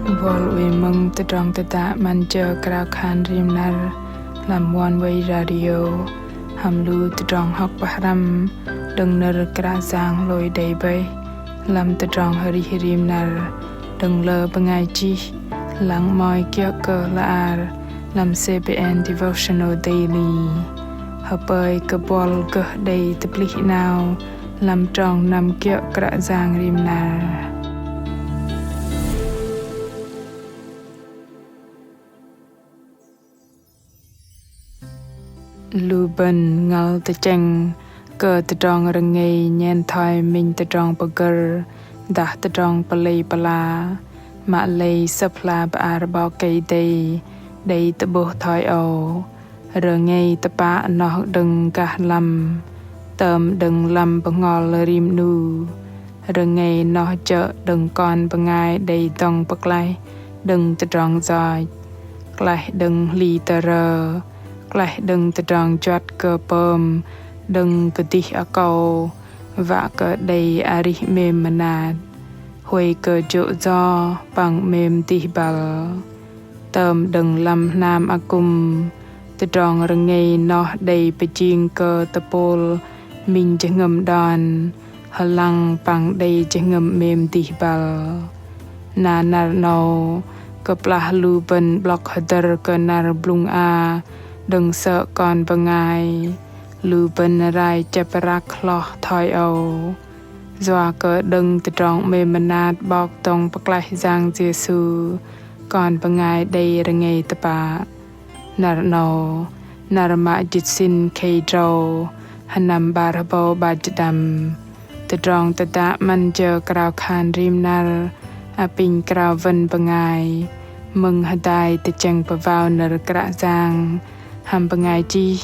Vol we mong tơdrong tăta man chờ Krao khan NṳNR làm Oneway radio ham lu tơdrong học bahram đừng nơ Krao Yang lôi đầy bay làm tơdrong HhiDi NṳNR đừng lơ bơngai chi lắng moi kia cơ la làm CBN devotional daily Hla Bơar Bok Kei-Dei tơpălaih nào làm trong năm kia Krao Yang NṳNR lu bên ngăl tơche tơdrong RiNGEI nhen thoi minh tơdrong pơgơ dah tơdrong pơlei pơla Mark Hla Bơar Bok Kei-Dei đầy tơbôh thoi ô RiNGEI tăpạ nó đừng cả lầm tơm đừng lầm bơhngol rim nu RiNGEI nó chợ đừng con bơngai đầy tông Pơklaih đừng tơdrong juăt klaih đừng li tơrơ klaih đừng tơdrong juăt pơm đừng kơdih akâu và kơdih arih mềm manat huay juăt do bằng mềm tih bal tơm đừng lầm Hnam Aku tơdrong RiNGEI nó đầy peching tơpôh minh ngâm đòn halang bằng đầy ngâm mềm tih bal NṳNR no pơklaih lu bên blok HhiDir NṳNR blung a đừng sợ con bơngai lu bên rai chaprak kloh thoi ô doa đừng tơdrong mềm manat bok tong Pơklaih Yang Yêsu con bơngai đầy RiNGEI tăpạ NṳNR no NṳNR ma jitsin kei-dro Hnam Aku ba dam tơdrong tăta man chờ Krao khan NṳNR apin Krao vân bơngai mừng HhiDi tăcheng pavao NṳNR Krao Yang ham bơngai chi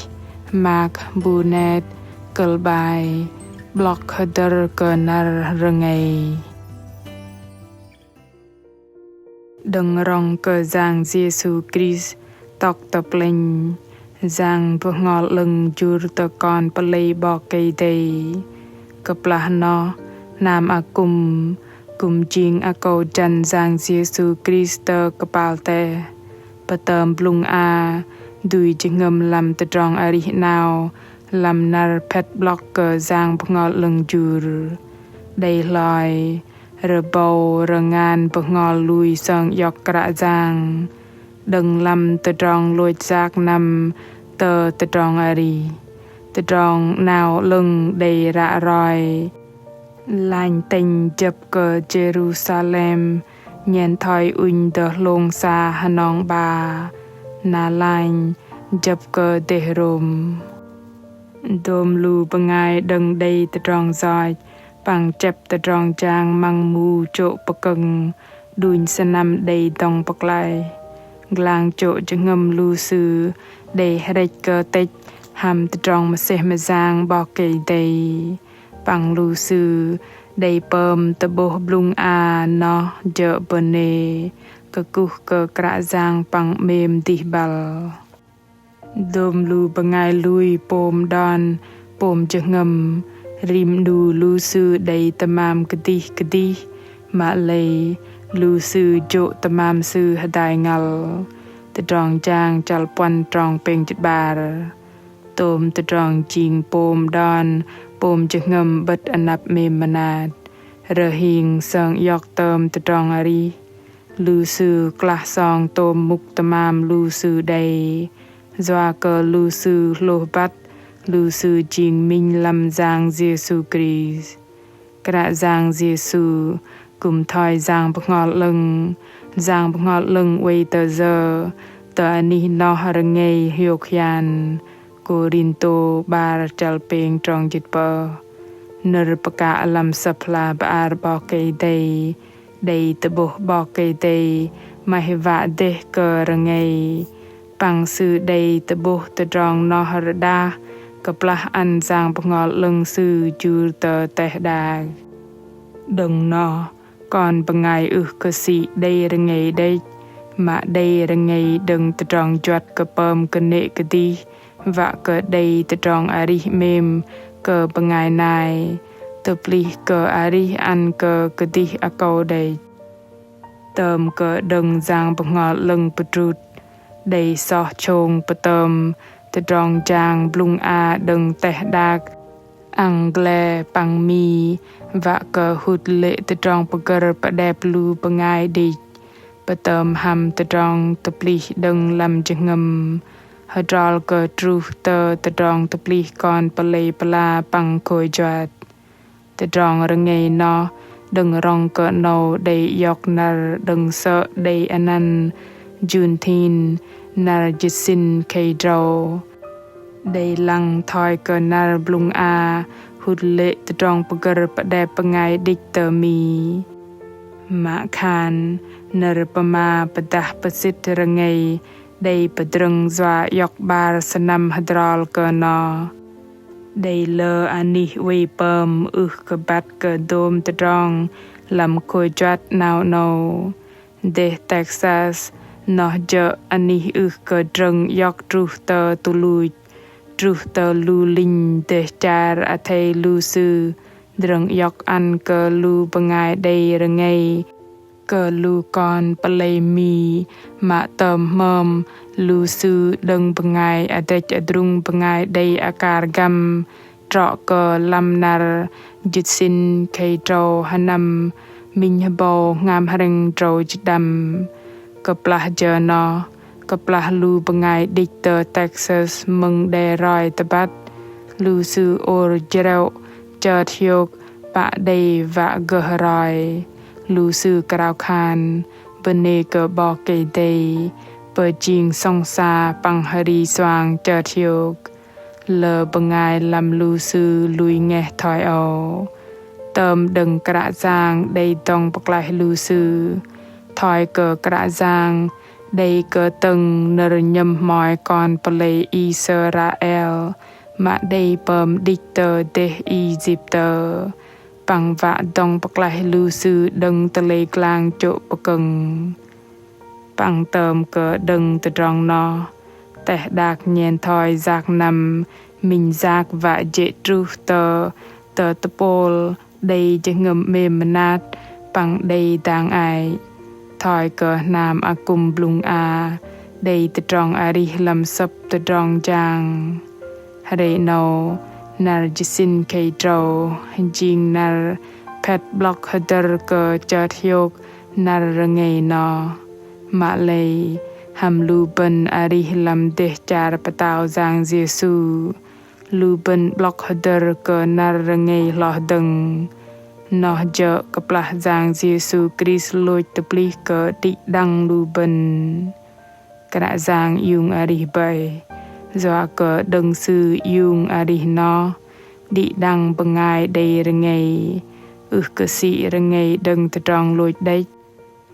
Mark Burnett Bye Blok HhiDir NṳNR RiNGEI đừng rong Yang Yêsu Christ tóc pơlei Yang bơhngol lưng juăt tơ con pơlei Bok Kei-Dei pơklaih nó Hnam Aku jing akâu chan Yang Yêsu Christ kapal te tơm blung a đuôi ngâm làm tơdrong arih nào làm NṳNR pet blok Yang bơhngol lưng juăt đầy lòi bầu ngan bơhngol lui sang yoch Krao Yang đừng làm tơdrong lôi giác nằm tơdrong arih tơdrong nào lưng đầy rạ roi lành tình chập Jerusalem nhen thoi unh tơ long xa hanong ba na lành chập Tehrom đôm lu bơngai đừng đầy tơdrong juăt bằng chập tơdrong Yang mang mu chỗ pơkeng đuin sanam đầy tong Pơklaih glang chỗ ngâm lu sư đầy HhiDi tech ham tơdrong Yang Bok Kei-Dei bằng lu sư đầy pơm tơbôh blung a nó dợ bene Krao Yang bằng mềm tih bal đôm lu bơngai lui pom đòn pom ngâm rim nu lu sư đầy tamam kơdih Mark lu sư chỗ tamam sư HhiDi ngăl tơdrong Yang chal pon trong peng chit bar tôm tơdrong ching pom đòn pom ngâm bật anap mềm manat RhiNg sang yoch tơm tơdrong arih lu sư klaih song tôm muk tamam lu sư đầy doa lu sư lô bat lu sư ching minh lam Yang Yêsu Christ Krao Yang Yêsu thoi Yang bơhngol lưng way tơze tơ ani no RiNGEI yoch yan Korinto bar chal peng trong jit pơ NṳNR paka lam Hla Bơar Bok Kei-Dei đầy tơbôh Bok Kei-Dei maheva deh RiNGEI bằng sư đầy tơbôh tơdrong no HhiDi pơklaih an Yang bơhngol lưng sư juăt tơ teh dag đừng no con bơngai si đầy RiNGEI đầy mà đầy RiNGEI đừng tơdrong juăt pơm nệ kơdih và đầy tơdrong arih mềm bơngai nai tơpălaih arih an kơdih akâu đầy tơm cỡ đừng giang bơhngol lưng bơ trút đầy sọ chông bơ tơm tơdrong giang blung a đừng teh đạc ăn gle bằng mi và cờ hụt lệ tơdrong pơgơ bơ đẹp lu bơngai đi bơ tơm ham tơdrong tơplich đừng làm chừng ngầm HhiDi cờ tru tơdrong tơplich con pơlei pơla bằng khôi juăt tơdrong RiNGEI nó đừng rong cỡ nâu đầy yoch đừng sợ đầy Amăn Jun Thin nar Jisin Kei Drau đầy lăng thoi cỡ blung a hụt lệ tơdrong pơgơ bơ đẹp bơngai đích tơ mi mã khan Nță pama padah pasit RiNGEI đầy tơdrong juăt yoch bar sanam HhiDi cỡ nó đầy lơ arih we pơm cỡ bát cỡ dôm tơdrong làm khôi juăt nào nâu de Texas nó dơ arih cỡ drâng yoch tru tơ tu lui tru tơ lu linh de char a thei lu sư drâng yoch ăn cỡ lu bơngai đầy RiNGEI cỡ lu con pơlei mi mạ tơm mơm lu sư đừng bơngai a dech a drung bơngai đầy a kar gam trọ cờ lam nar Jisin Kei Drau Hnam minh bồ ngam haring drau jidam kơplah giờ nó kơplah lu bơngai đích tơ Texas mừng đề roi tơ bát lu sư or jereu chợt hiok bạ đầy vạ gờ roi lu sư Krao khan pơlei Bok Kei-Dei pơ jing song sa bằng HhiDi xoang chợt hiok lơ bơngai làm lu sư lui nghe thoi ồ tơm đừng Krạ Yang đầy tông Pơklaih lu sư thoi cờ Krạ Yang đầy cờ từng Nță nhâm mòi con pơlei Israel mà đầy pơm đích tơ de Egypter bằng vạ tông Pơklaih lu sư đừng tơ lê klang chỗ bơ cưng bằng tơm cờ đừng tơdrong nó teh đạc nhen thoi giạc nằm minh giạc và dễ tru tơpôh đầy chừng ngầm mềm nát bằng đầy tang ai thoi cờ Hnam Aku blung a đầy tơdrong arih làm sập tơdrong giang HhiDi nâu nar Jisin Kei Drau jing nar pet block HhiDi cờ chợt hiok nar RiNGEI nó mạ lei ham lu ben arih lam deh char patao Yang Yêsu lu ben block HhiDi cờ nar RiNGEI lo đừng nó dơ kơplah Yang Yêsu Christ lôi tơplich cờ đi đăng lu ben Krạ Yang yung arih bay doa cờ đừng sư yung arih nó đi đăng bơngai đầy RiNGEI cờ si RiNGEI đừng tơdrong lôi đấy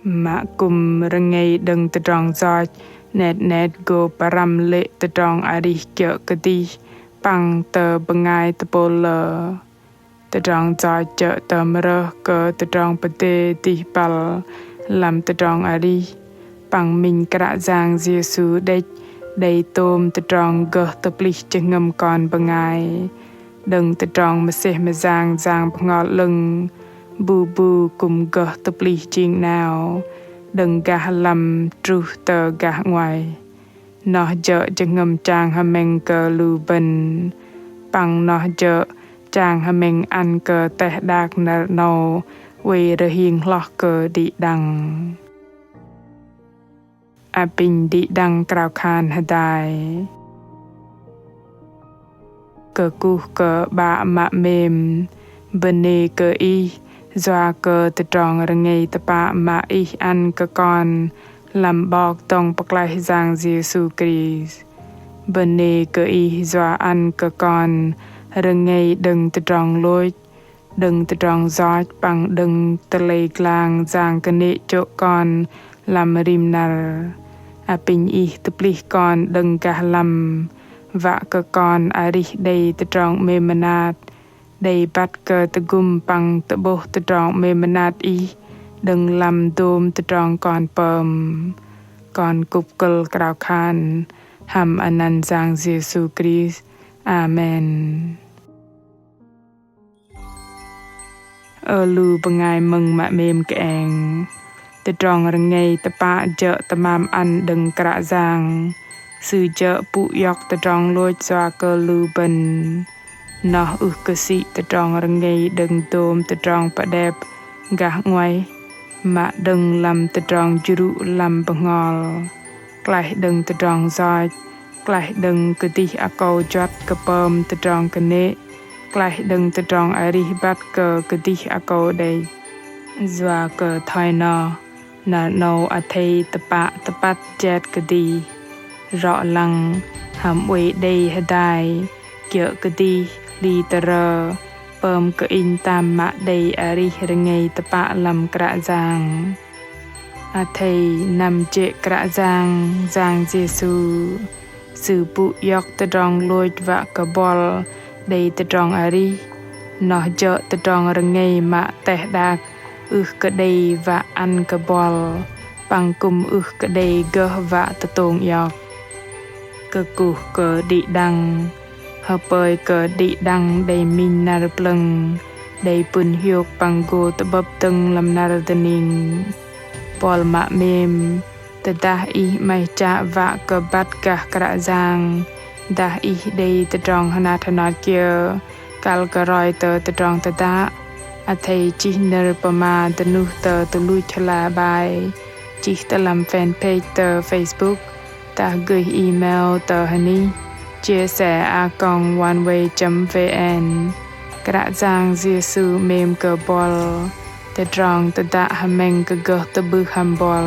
mạ cùng RiNGEI đừng tơdrong giọt net go param lệ tơdrong arih kyo kơdih bằng tơ bơngai tơpôh tơdrong giọt chợ tơrơ cờ tơdrong pate tih pal làm tơdrong arih bằng minh Krạ Yang Yêsu đech đầy tôm tơdrong gờ tơplich chừng ngầm con bơngai đừng tơdrong mà seh mà giang bơhngol lưng bu cùng gờ tơplich ching nào đừng gah làm tru tơ gah ngoài nó dợ chừng ngầm chang hameng cờ lu ben bằng nó dợ chang hameng ăn cờ teh đạc nợ nâu we RiNGEI lo cờ đi đăng a pin đi đăng Krao khan HhiDi cờ cu cờ bạ mạ mềm bene cờ y doa cờ tơdrong RiNGEI tapa mạ y ăn cờ con làm bọc tông Pơklaih Yang Yêsu Christ bene cờ y doa ăn cờ con RiNGEI đừng tơdrong lôi đừng tơdrong giọt bằng đừng tơ lê klang giang cờ nệ chỗ con làm rim nar a pin y tơplich con đừng gah làm vạ cờ con arih đầy tơdrong mềm nát đầy bắt cờ tăgum bằng tăbôh tădrong mềm nát y đừng làm dôm tădrong con pơm con cục cờ Krao khan ham Amăn Yang Yêsu Christ Amen lu bơngai mừng mạ mềm kẹng tơdrong RiNGEI tăpạ chợ tămam ăn đừng Krạ Yang sư chợ pu yoch tơdrong lôi xoa cơ lưu bình nó cơ sĩ tơdrong RiNGEI đừng tôm tơdrong bạ đẹp gã ngoài mà đừng làm tơdrong juru làm bơhngol klaih đừng tơdrong juăt klaih đừng kơdih akâu juăt pơm tơdrong kene klaih đừng tơdrong arih bat kơdih akâu đây doa thoi no na no thầy tapat jet kadi rõ lăng hàm uy đây HiDi kiểu kadi li tơrơ pơm in tam mạ đây arih RiNGEI tăpạ làm Krạ Yang thầy nằm trệ Krạ Yang Yêsu sư pu yoch tơdrong lôi và bol đây tơdrong arih nó chợ tơdrong RiNGEI mạ teh dak kơdih và ăn bol bằng cùng kơdih gơ và tông yoch cụ kơdih đăng hợp bơi kơdih đăng đầy minh nar plâng đầy pun hiok bằng go bập tưng làm nar tening bol mạ mềm tădah mai cha và bat cả Krạ Yang dah đây tơdrong hanat kia kal roi tơdrong tădah thầy chỉ nợ pama tenu tului Hla Bơar chỉ làm fanpage Facebook ta gửi email HiDi chia sẻ Oneway.vn Krạ Yang Yêsu mềm bol tơdrong tădah hameng gơ bơh bol